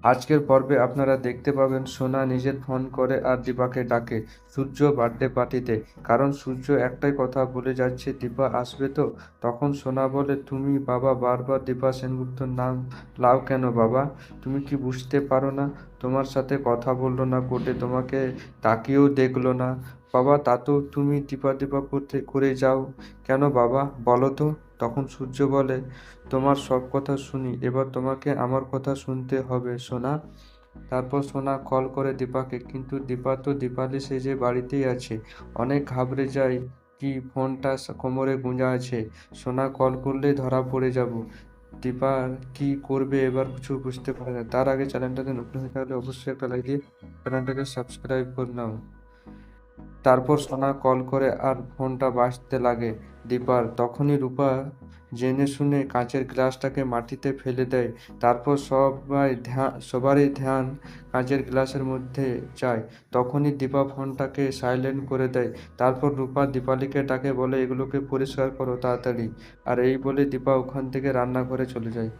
আজকের পর্বে আপনারা দেখতে পাবেন সোনা নিজের ফোন করে আর দীপাকে ডাকে সূর্য বার্থডে পার্টিতে। কারণ সূর্য একটাই কথা বলে যাচ্ছে, দীপা আসবে তো। তখন সোনা বলে, তুমি বাবা বারবার দীপা সেনগুপ্তর নাম লাও কেন বাবা? তুমি কি বুঝতে পারো না? তোমার সাথে কথা বললো না কোর্টে, তোমাকে তাকিয়েও দেখলো না বাবা, তা তো তুমি দীপা দীপা করতে করে যাও কেন বাবা, বলো তো। তখন সূর্য বলে, তোমার সব কথা শুনি, এবার তোমাকে আমার কথা শুনতে হবে সোনা। তারপর সোনা কল করে দীপাকে, কিন্তু দীপা তো দীপালি সেজে বাড়িতেই আছে। অনেক ঘাবড়ে যায়, কি ফোনটা কোমরে গুঁজা আছে, সোনা কল করলেই ধরা পড়ে যাব। দীপা কি করবে এবার কিছু বুঝতে পারে না। তার আগে চ্যানেলটাতে নতুন হয়ে থাকলে অবশ্যই একটা লাইক দিয়ে চ্যানেলটাকে সাবস্ক্রাইব করে নাও। তারপর সোনা কল করে আর ফোনটা বাজতে লাগে দীপার। তখনই রূপা জেনে শুনে কাঁচের গ্লাসটাকে মাটিতে ফেলে দেয়। তারপর সবারই ধ্যান কাঁচের গ্লাসের মধ্যে যায়। তখনই দীপা ফোনটাকে সাইলেন্ট করে দেয়। তারপর রূপা দীপালিকে ডাকে, বলে এগুলোকে পরিষ্কার করো তাড়াতাড়ি। আর এই বলে দীপা ওখান থেকে রান্নাঘরে চলে যায়।